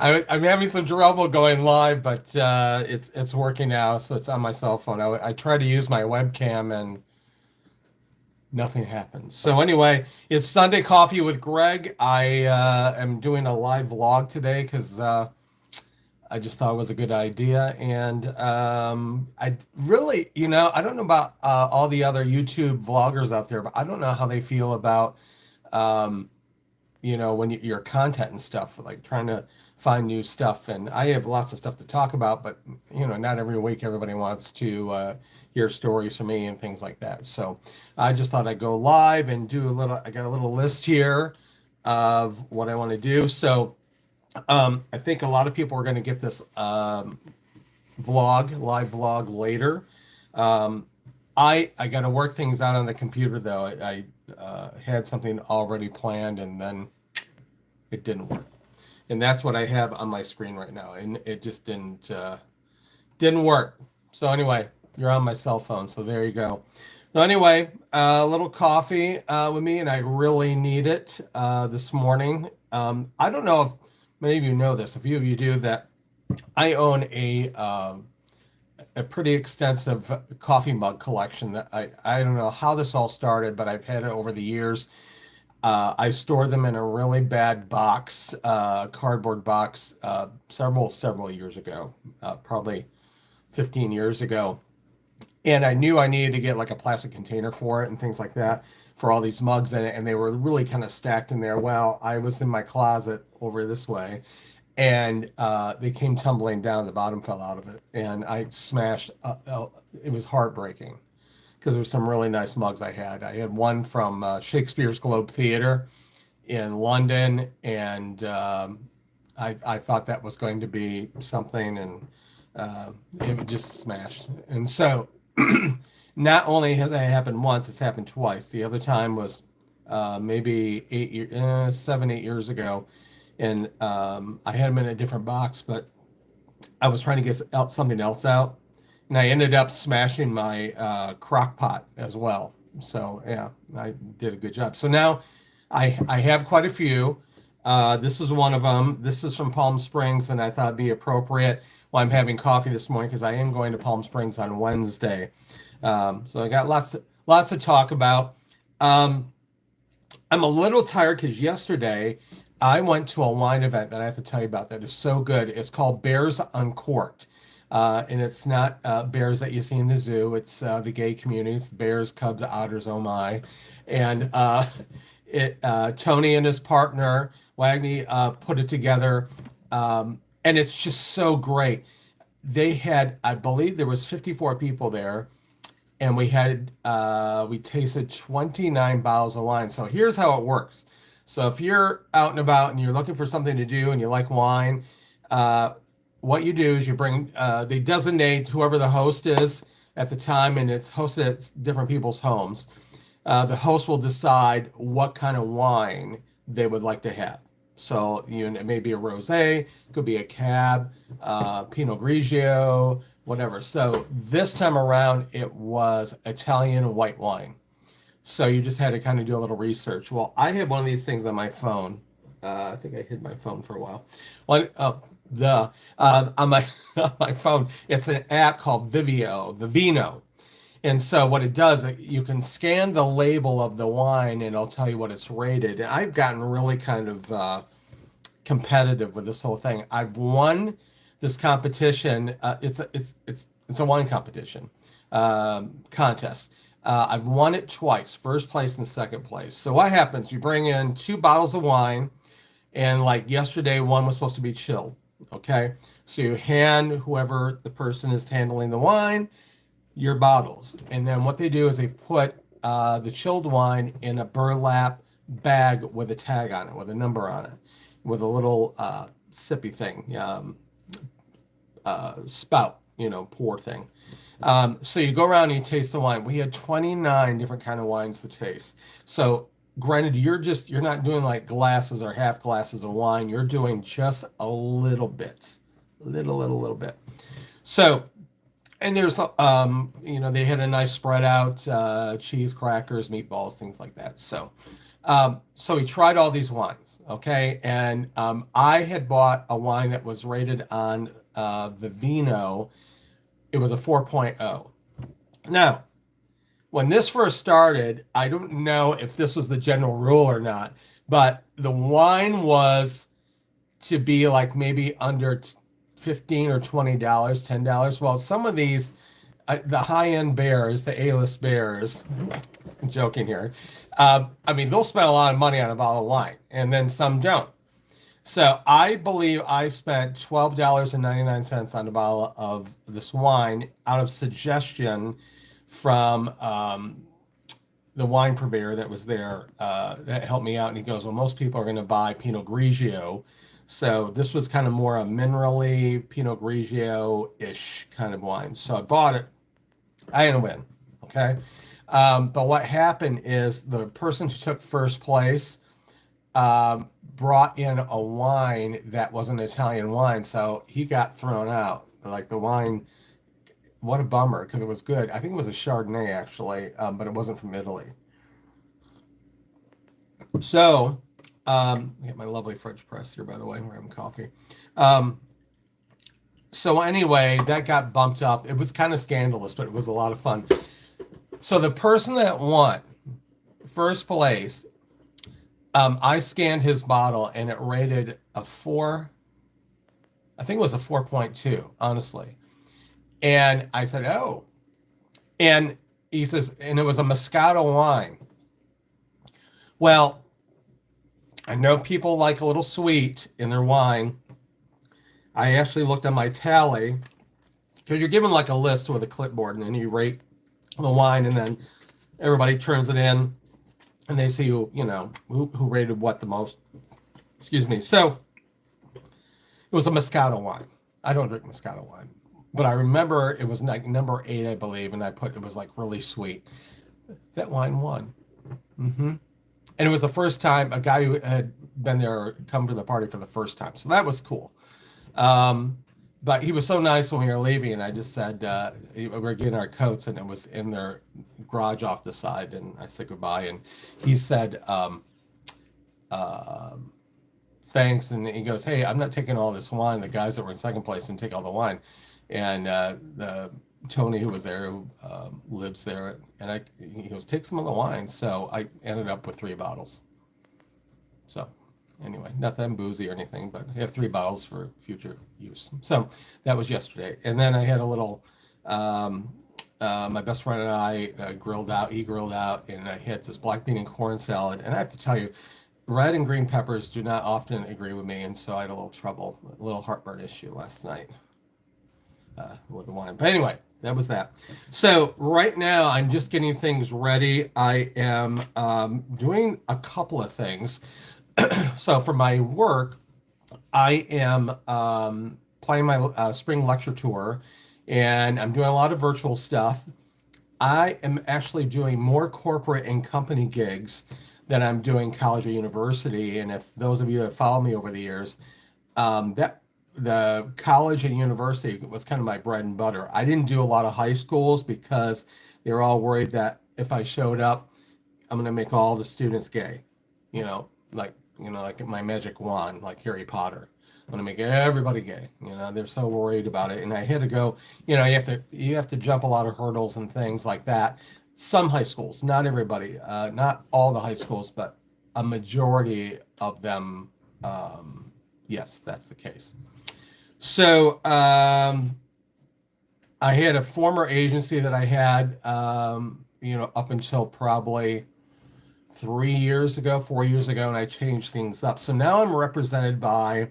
I'm having some trouble going live, but it's working now. So it's on my cell phone. I try to use my webcam and nothing happens. So anyway, it's Sunday Coffee with Greg. I am doing a live vlog today because I just thought it was a good idea. And I really, I don't know about all the other YouTube vloggers out there, but I don't know how they feel about, um, when your content and stuff, like trying to find new stuff. And I have lots of stuff to talk about, but, not every week everybody wants to hear stories from me and things like that. So I just thought I'd go live and do I got a little list here of what I want to do. So, I think a lot of people are going to get this live vlog later. Um, I got to work things out on the computer though. I had something already planned and then it didn't work, and that's what I have on my screen right now, and it just didn't work. So anyway, you're on my cell phone, so there you go. So anyway, a little coffee with me, and I really need it this morning. I don't know if many of you know this. A few of you do that. I own a pretty extensive coffee mug collection that I don't know how this all started, but I've had it over the years. I stored them in a really bad box, cardboard box, several years ago, probably 15 years ago. And I knew I needed to get like a plastic container for it and things like that for all these mugs in it. And they were really kind of stacked in there. Well, I was in my closet over this way and they came tumbling down. The bottom fell out of it. And I smashed, it was heartbreaking because there were some really nice mugs I had. I had one from Shakespeare's Globe Theatre in London. And I thought that was going to be something, and it just smashed. And so not only has it happened once, it's happened twice. The other time was maybe 7, 8 years ago, and I had them in a different box, but I was trying to get something else out, and I ended up smashing my crock pot as well. So yeah, I did a good job. So now I have quite a few. This is one of them. This is from Palm Springs, and I thought it'd be appropriate while I'm having coffee this morning because I am going to Palm Springs on Wednesday. So I got lots to talk about. I'm a little tired because yesterday I went to a wine event that I have to tell you about that is so good. It's called Bears Uncorked. And it's not bears that you see in the zoo. It's the gay communities, bears, cubs, otters, oh my. And Tony and his partner, Wagner, put it together. And it's just so great. They had, I believe there was 54 people there, and we tasted 29 bottles of wine. So here's how it works. So if you're out and about and you're looking for something to do and you like wine, what you do is you bring, they designate whoever the host is at the time, and it's hosted at different people's homes. The host will decide what kind of wine they would like to have. So it may be a rosé, could be a cab, Pinot Grigio, whatever. So this time around, it was Italian white wine. So you just had to kind of do a little research. Well, I have one of these things on my phone. I think I hid my phone for a while. On my on my phone, it's an app called Vivino. And so what it does, you can scan the label of the wine and it'll tell you what it's rated. And I've gotten really kind of competitive with this whole thing. I've won this competition. It's a wine competition contest. I've won it twice, first place and second place. So what happens? You bring in 2 bottles of wine, and like yesterday, one was supposed to be chilled. Okay, so you hand whoever the person is handling the wine your bottles, and then what they do is they put the chilled wine in a burlap bag with a tag on it, with a number on it, with a little sippy thing, spout, pour thing. So you go around and you taste the wine. We had 29 different kind of wines to taste. So granted, you're not doing like glasses or half glasses of wine. You're doing just a little bit, little bit. So, and there's, they had a nice spread out, cheese, crackers, meatballs, things like that. So So he tried all these wines, okay? And I had bought a wine that was rated on the Vino. It was a 4.0. Now, when this first started, I don't know if this was the general rule or not, but the wine was to be like maybe under 15 or $20, $10. Well, some of these, the high-end bears, the A-list bears, I'm joking here. I mean, they'll spend a lot of money on a bottle of wine, and then some don't. So I believe I spent $12.99 on a bottle of this wine out of suggestion from the wine purveyor that was there that helped me out. And he goes, well, most people are going to buy Pinot Grigio. So this was kind of more a minerally Pinot Grigio-ish kind of wine. So I bought it. I didn't win, okay? But what happened is the person who took first place brought in a wine that was an Italian wine, so he got thrown out. Like the wine, what a bummer, because it was good. I think it was a Chardonnay actually, but it wasn't from Italy. So, I get my lovely French press here, by the way. I'm having coffee. So anyway, that got bumped up. It was kind of scandalous, but it was a lot of fun. So the person that won first place, I scanned his bottle and it rated a 4. I think it was a 4.2, honestly. And I said, oh. And he says, and it was a Moscato wine. Well, I know people like a little sweet in their wine. I actually looked at my tally because you're given like a list with a clipboard and then you rate the wine and then everybody turns it in and they see who rated what the most. Excuse me. So it was a Moscato wine. I don't drink Moscato wine, but I remember it was like number 8, I believe, and it was like really sweet. That wine won. And it was the first time a guy who had been there come to the party for the first time, so that was cool. But he was so nice when we were leaving, and I just said we were getting our coats, and it was in their garage off the side, and I said goodbye, and he said thanks, and he goes, hey, I'm not taking all this wine. The guys that were in second place didn't take all the wine, and the Tony who was there, who lives there, and he goes, take some of the wine. So I ended up with 3 bottles. So anyway, not that I'm boozy or anything, but I have 3 bottles for future use. So that was yesterday. And then I had a little, my best friend and I grilled out, he grilled out, and I had this black bean and corn salad. And I have to tell you, red and green peppers do not often agree with me. And so I had a little trouble, a little heartburn issue last night with the wine. But anyway, that was that. So right now I'm just getting things ready. I am doing a couple of things. So for my work, I am planning my spring lecture tour, and I'm doing a lot of virtual stuff. I am actually doing more corporate and company gigs than I'm doing college or university. And if those of you that follow me over the years, that the college and university was kind of my bread and butter. I didn't do a lot of high schools because they were all worried that if I showed up, I'm going to make all the students gay, like my magic wand, like Harry Potter. I'm going to make everybody gay. They're so worried about it. And I had to go, you have to jump a lot of hurdles and things like that. Some high schools, not everybody, not all the high schools, but a majority of them, yes, that's the case. So I had a former agency that I had, up until probably 4 years ago, and I changed things up. So now I'm represented by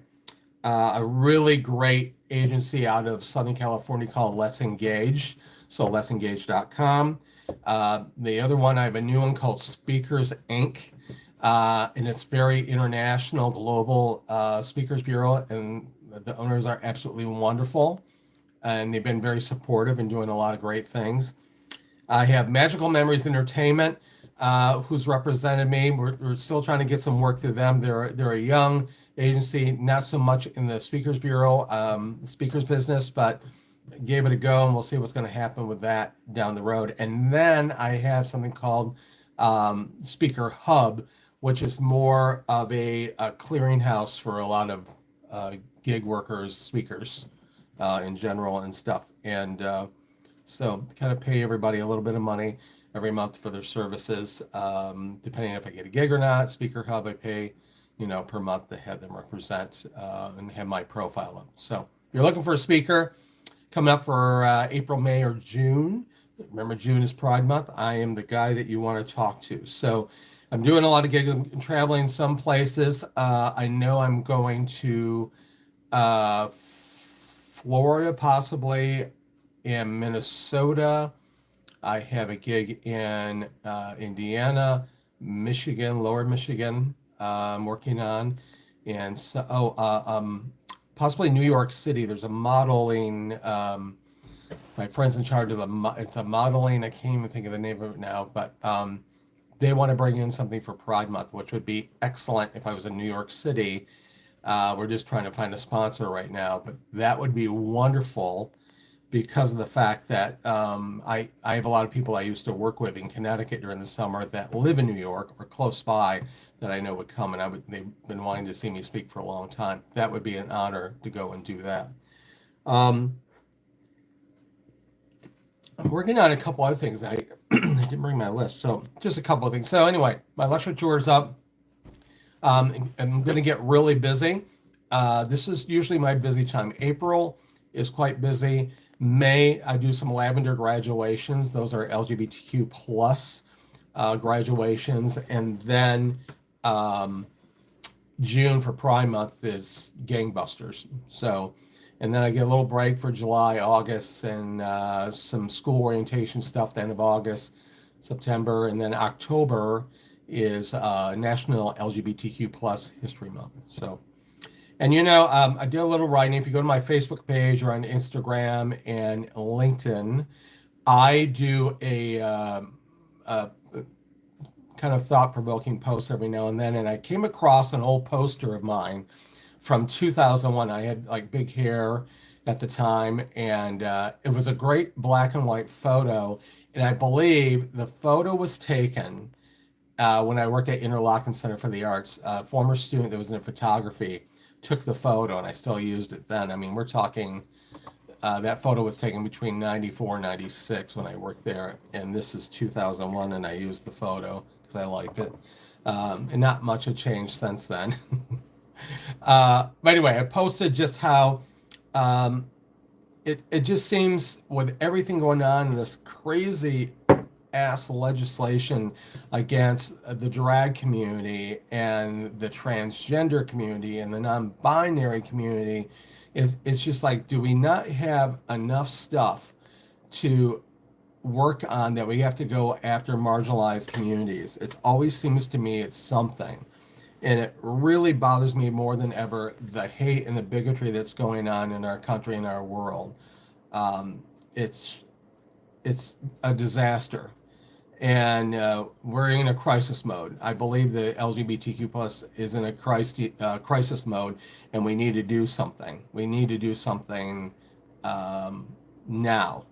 a really great agency out of Southern California called Let's Engage. So letsengage.com. The other one, I have a new one called Speakers Inc. And it's very international, global speakers bureau, and the owners are absolutely wonderful, and they've been very supportive and doing a lot of great things. I have Magical Memories Entertainment, who's represented me. We're still trying to get some work through them. They're a young agency, not so much in the speakers bureau, speakers business, but gave it a go, and we'll see what's going to happen with that down the road. And then I have something called Speaker Hub, which is more of a clearinghouse for a lot of gig workers, speakers in general and stuff. And so kind of pay everybody a little bit of money every month for their services. Depending if I get a gig or not, Speaker Hub, I pay, per month to have them represent and have my profile up. So if you're looking for a speaker coming up for April, May, or June, remember June is Pride Month, I am the guy that you want to talk to. So I'm doing a lot of gigs and traveling some places. I know I'm going to Florida, possibly, in Minnesota. I have a gig in Indiana, Michigan, Lower Michigan, I'm working on, and possibly New York City. There's a modeling. My friend's in charge of it's a modeling. I can't even think of the name of it now, but they want to bring in something for Pride Month, which would be excellent if I was in New York City. We're just trying to find a sponsor right now, but that would be wonderful because of the fact that I have a lot of people I used to work with in Connecticut during the summer that live in New York or close by that I know would come, and they've been wanting to see me speak for a long time. That would be an honor to go and do that. I'm working on a couple other things. I didn't bring my list, so just a couple of things. So anyway, my lecture tour is up. I'm going to get really busy. This is usually my busy time. April is quite busy. May, I do some lavender graduations. Those are LGBTQ plus graduations. And then June for Pride Month is gangbusters. So, and then I get a little break for July, August, and some school orientation stuff the end of August, September, and then October is National LGBTQ plus History Month. So, and I did a little writing. If you go to my Facebook page or on Instagram and LinkedIn, I do a kind of thought-provoking post every now and then. And I came across an old poster of mine from 2001. I had like big hair at the time, and it was a great black and white photo. And I believe the photo was taken when I worked at Interlochen Center for the Arts. A former student that was in photography took the photo, and I still used it then. I mean, we're talking, that photo was taken between 94 and 96 when I worked there, and this is 2001, and I used the photo because I liked it. And not much had changed since then. But anyway, I posted just how it just seems, with everything going on in this crazy ass legislation against the drag community and the transgender community and the non-binary community, it's just like, do we not have enough stuff to work on that we have to go after marginalized communities? It always seems to me it's something. And it really bothers me more than ever, the hate and the bigotry that's going on in our country and our world. It's a disaster. And we're in a crisis mode. I believe the LGBTQ plus is in a crisis mode, and we need to do something. We need to do something now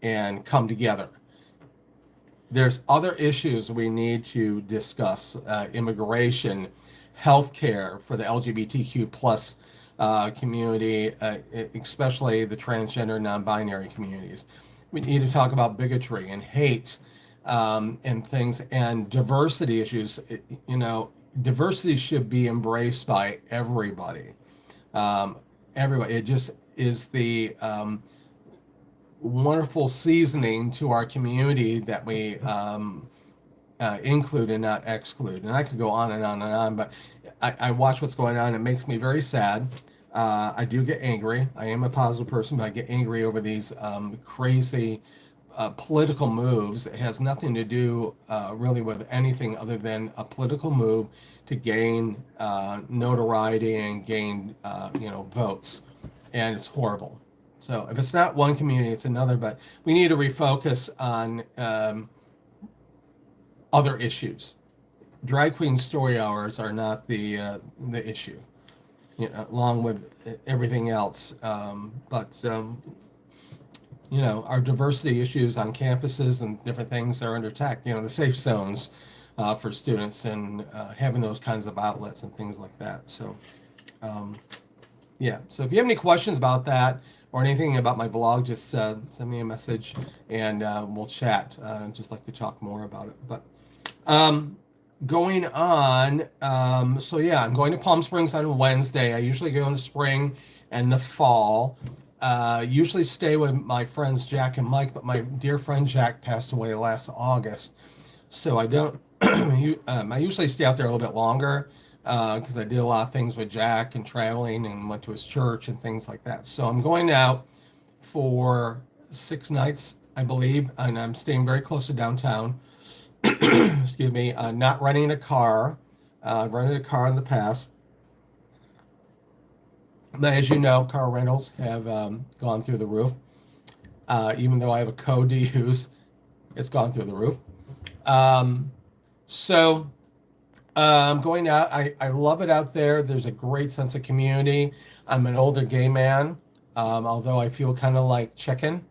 and come together. There's other issues we need to discuss: immigration, healthcare for the LGBTQ plus community, especially the transgender, non-binary communities. We need to talk about bigotry and hate. And things, and diversity issues. Diversity should be embraced by everybody. Everybody. It just is the wonderful seasoning to our community that we include and not exclude. And I could go on and on and on, but I watch what's going on. It makes me very sad. I do get angry. I am a positive person, but I get angry over these crazy political moves. It has nothing to do really with anything other than a political move to gain notoriety and gain votes, and it's horrible. So if it's not one community, it's another. But we need to refocus on other issues. Drag queen story hours are not the issue, along with everything else. But our diversity issues on campuses and different things are under attack. The safe zones, for students, and having those kinds of outlets and things like that. So yeah, so if you have any questions about that or anything about my vlog, just send me a message, and we'll chat. I'd just like to talk more about it. But going on, so yeah, I'm going to Palm Springs on Wednesday. I usually go in the spring and the fall. Usually stay with my friends Jack and Mike, but my dear friend Jack passed away last August, so I don't. I usually stay out there a little bit longer because I did a lot of things with Jack and traveling and went to his church and things like that. So I'm going out for 6 nights, I believe, and I'm staying very close to downtown. Excuse me. Not renting a car. I've rented a car in the past. But as you know, car rentals have gone through the roof. Even though I have a code to use, it's gone through the roof. So I'm going out. I love it out there. There's a great sense of community. I'm an older gay man, although I feel kind of like chicken,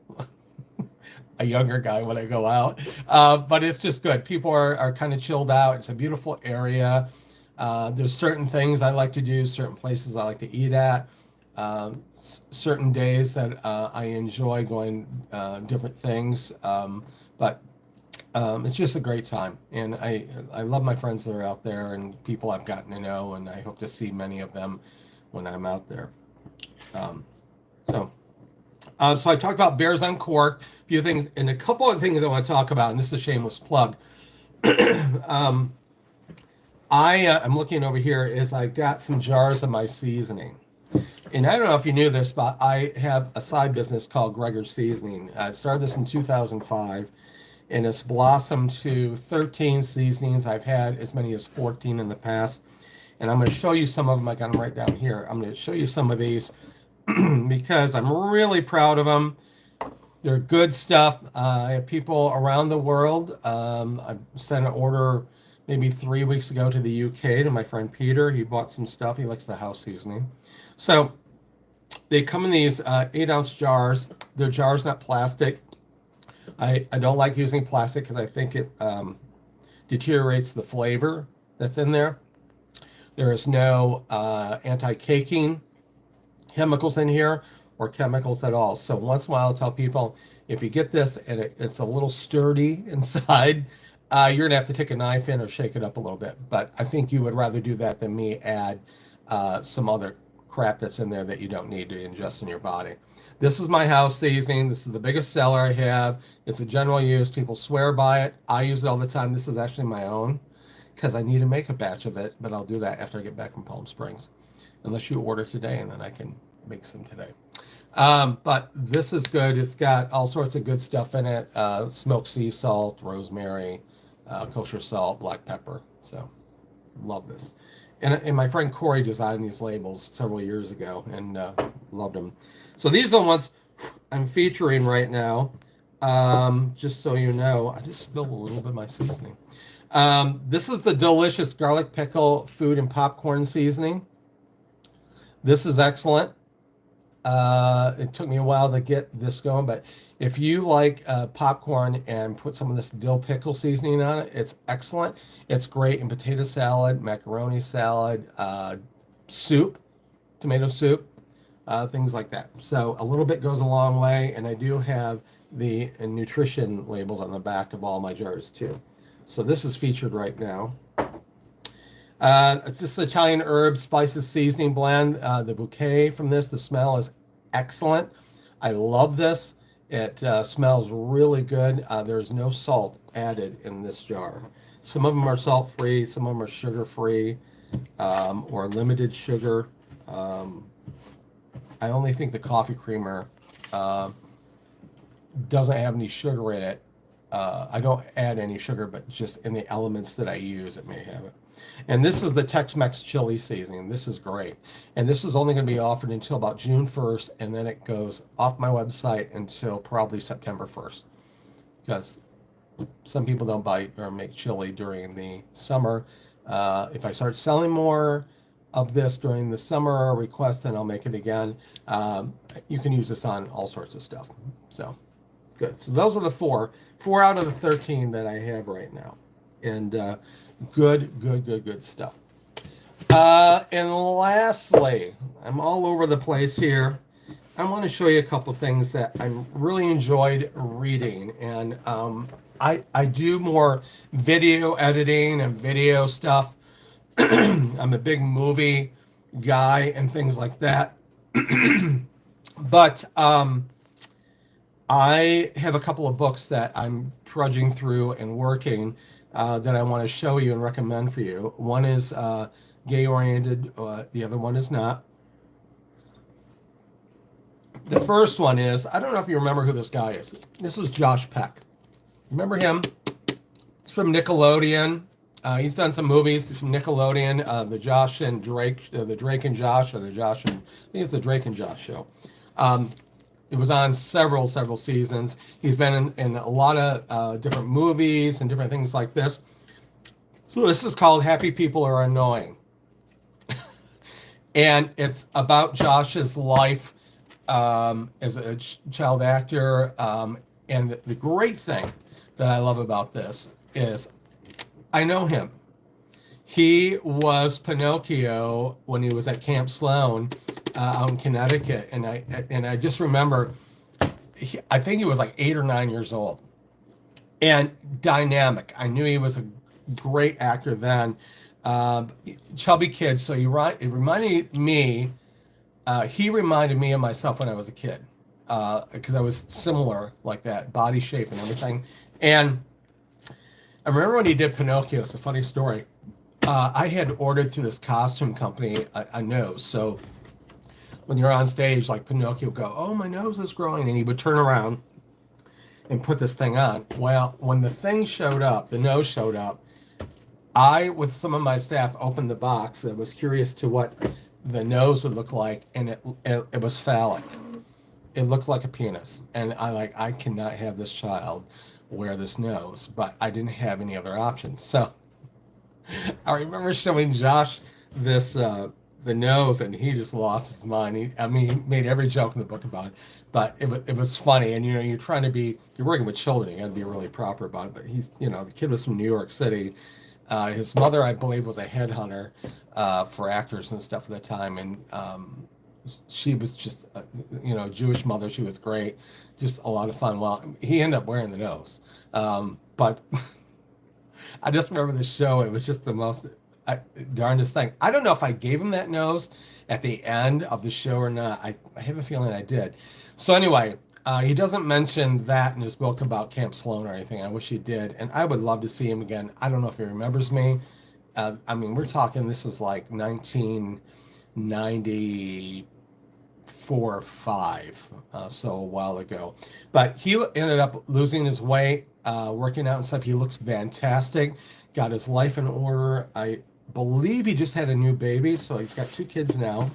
a younger guy when I go out. But it's just good. People are kind of chilled out. It's a beautiful area. There's certain things I like to do, certain places I like to eat at, certain days that I enjoy going different things. But it's just a great time, and I love my friends that are out there and people I've gotten to know, and I hope to see many of them when I'm out there. So I talked about Bears Uncorked, a few things, and a couple of things I want to talk about, and this is a shameless plug. I'm looking over here is I got some jars of my seasoning. And I don't know if you knew this, but I have a side business called Gregger's Seasoning. I started this in 2005, and it's blossomed to 13 seasonings. I've had as many as 14 in the past. And I'm going to show you some of them. I got them right down here. I'm going to show you some of these because I'm really proud of them. They're good stuff. I have people around the world. I sent an order maybe 3 weeks ago to the UK to my friend Peter. He bought some stuff. He likes the house seasoning. So they come in these 8-ounce jars. They're jars, not plastic. I don't like using plastic because I think it deteriorates the flavor that's in there. There is no anti-caking chemicals in here or chemicals at all. So once in a while I'll tell people, if you get this and it's a little sturdy inside, you're going to have to take a knife in or shake it up a little bit. But I think you would rather do that than me add some other crap that's in there that you don't need to ingest in your body. This is my house seasoning. This is the biggest seller I have. It's a general use. People swear by it. I use it all the time. This is actually my own because I need to make a batch of it, but I'll do that after I get back from Palm Springs. Unless you order today, and then I can make some today. But this is good. It's got all sorts of good stuff in it. Smoked sea salt, rosemary, kosher salt, black pepper. So love this. And my friend Corey designed these labels several years ago and loved them. So these are the ones I'm featuring right now. Just so you know, I just spilled a little bit of my seasoning. This is the delicious garlic pickle food and popcorn seasoning. This is excellent. It took me a while to get this going, but if you like popcorn and put some of this dill pickle seasoning on it, it's excellent. It's great in potato salad, macaroni salad, soup, tomato soup, things like that. So a little bit goes a long way, and I do have the nutrition labels on the back of all my jars too. So this is featured right now. It's just Italian herbs, spices, seasoning blend. The bouquet from this, the smell is excellent. I love this. It smells really good. There's no salt added in this jar. Some of them are salt-free, some of them are sugar-free, or limited sugar. I only think the coffee creamer doesn't have any sugar in it. I don't add any sugar, but just in the elements that I use, it may have it. And this is the Tex-Mex chili seasoning. This is great. And this is only going to be offered until about June 1st, and then it goes off my website until probably September 1st. Because some people don't buy or make chili during the summer. If I start selling more of this during the summer request, then I'll make it again. You can use this on all sorts of stuff. So good. So those are the four out of the 13 that I have right now. And good stuff. And lastly, I'm all over the place here. I want to show you a couple things that I really enjoyed reading. And I do more video editing and video stuff. I'm a big movie guy and things like that. But I have a couple of books that I'm trudging through and working that I want to show you and recommend for you. One is gay oriented, the other one is not. The first one is, I don't know if you remember who this guy is. This is Josh Peck. Remember him? He's from Nickelodeon. He's done some movies from Nickelodeon, the Josh and Drake, the Drake and Josh, or the Josh and, I think it's the Drake and Josh show. It was on several seasons. He's been in a lot of different movies and different things like this. So this is called Happy People Are Annoying. And it's about Josh's life as a child actor. And the great thing that I love about this is I know him. He was Pinocchio when he was at Camp Sloan out in Connecticut. And I just remember, I think he was like 8 or 9 years old. And dynamic. I knew he was a great actor then. Chubby kid. So it reminded me, he reminded me of myself when I was a kid. Because I was similar like that, body shape and everything. And I remember when he did Pinocchio, it's a funny story. I had ordered through this costume company a nose. So when you're on stage, like Pinocchio would go, oh, my nose is growing. And he would turn around and put this thing on. Well, when the thing showed up, the nose showed up, I, with some of my staff, opened the box. I was curious to what the nose would look like. And it was phallic. It looked like a penis. And I cannot have this child wear this nose. But I didn't have any other options. So I remember showing Josh this the nose, and he just lost his mind. He made every joke in the book about it, but it was funny. And you're working with children, you got to be really proper about it. But the kid was from New York City. His mother, I believe, was a headhunter for actors and stuff at the time, and she was just Jewish mother. She was great, just a lot of fun. Well, he ended up wearing the nose, but. I just remember the show. It was just the most darndest thing. I don't know if I gave him that nose at the end of the show or not. I have a feeling I did. So anyway, he doesn't mention that in his book about Camp Sloan or anything. I wish he did. And I would love to see him again. I don't know if he remembers me. We're talking, this is like 1994 or 5, so a while ago. But he ended up losing his weight. Working out and stuff. He looks fantastic. Got his life in order. I believe he just had a new baby, so he's got 2 kids now.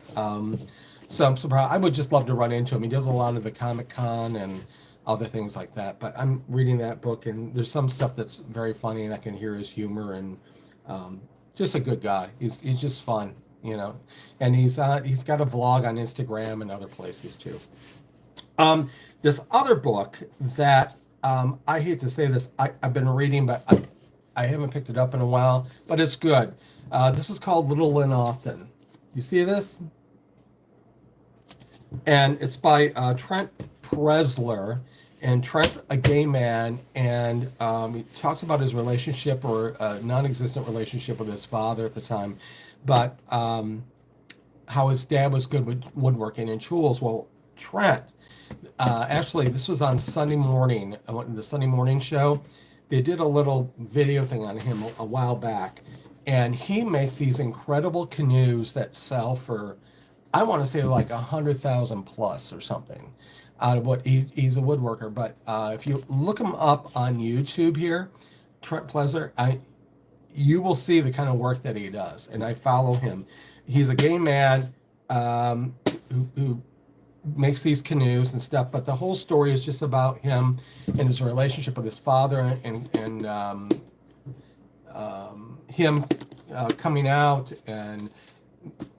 So I'm surprised. I would just love to run into him. He does a lot of the Comic-Con and other things like that. But I'm reading that book, and there's some stuff that's very funny, and I can hear his humor, and just a good guy. He's just fun, And he's got a vlog on Instagram and other places too. This other book that I hate to say this, I've been reading, but I haven't picked it up in a while, but it's good. This is called Little and Often. You see this? And it's by Trent Presler. And Trent's a gay man, and he talks about his relationship, or non-existent relationship, with his father at the time, but how his dad was good with woodworking and tools. Well, Trent, actually, this was on Sunday morning, the Sunday morning show. They did a little video thing on him a while back, and he makes these incredible canoes that sell for, I want to say, like 100,000 plus or something. Out of what he's a woodworker. But if you look him up on YouTube here, Trent Presler, you will see the kind of work that he does, and I follow him. He's a gay man who makes these canoes and stuff, but the whole story is just about him and his relationship with his father, and him coming out and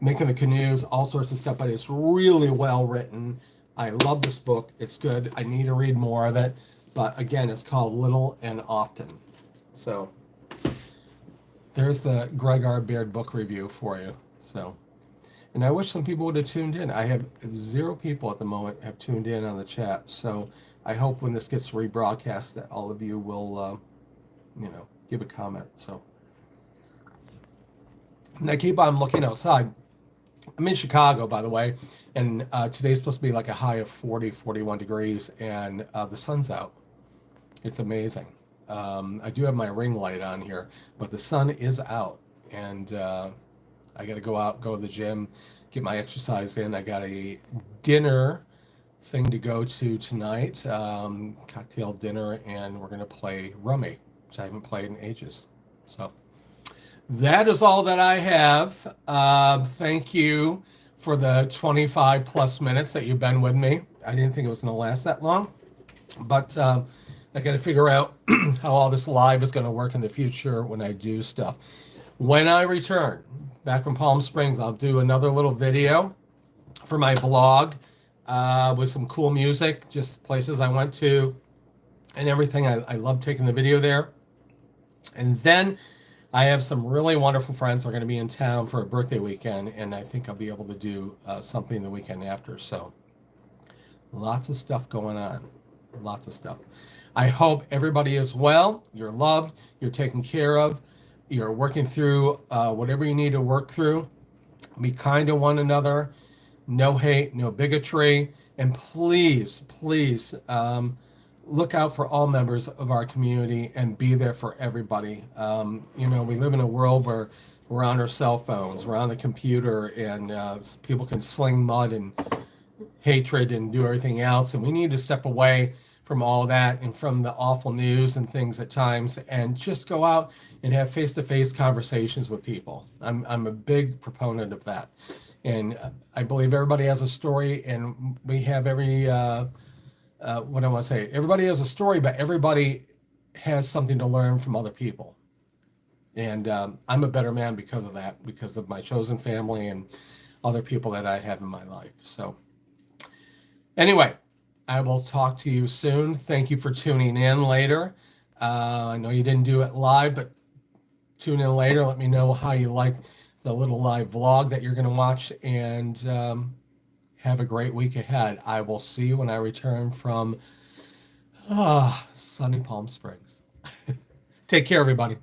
making the canoes, all sorts of stuff. But it's really well written. I love this book. It's good. I need to read more of it. But again, it's called Little and Often. So there's the GregRBaird book review for you. So, and I wish some people would have tuned in. I have 0 people at the moment have tuned in on the chat. So I hope when this gets rebroadcast that all of you will, give a comment. So, and I keep on looking outside. I'm in Chicago, by the way, and today's supposed to be like a high of 40, 41 degrees, and the sun's out. It's amazing. I do have my ring light on here, but the sun is out, and I got to go out, go to the gym, get my exercise in. I got a dinner thing to go to tonight, cocktail dinner, and we're going to play Rummy, which I haven't played in ages. So that is all that I have. Thank you for the 25 plus minutes that you've been with me. I didn't think it was going to last that long, but I got to figure out how all this live is going to work in the future when I do stuff. When I return back from Palm Springs, I'll do another little video for my blog with some cool music, just places I went to and everything. I love taking the video there. And then I have some really wonderful friends that are going to be in town for a birthday weekend, and I think I'll be able to do something the weekend after. So lots of stuff going on. Lots of stuff. I hope everybody is well. You're loved. You're taken care of. You're working through whatever you need to work through. Be kind to one another. No hate, no bigotry. And please, please look out for all members of our community and be there for everybody. We live in a world where we're on our cell phones, we're on the computer, and people can sling mud and hatred and do everything else. And we need to step away from all that and from the awful news and things at times, and just go out and have face-to-face conversations with people. I'm a big proponent of that. And I believe everybody has a story, and we have every, what I want to say, everybody has a story, but everybody has something to learn from other people. And I'm a better man because of that, because of my chosen family and other people that I have in my life. So anyway, I will talk to you soon. Thank you for tuning in later. I know you didn't do it live, but tune in later. Let me know how you like the little live vlog that you're going to watch, and have a great week ahead. I will see you when I return from sunny Palm Springs. Take care, everybody.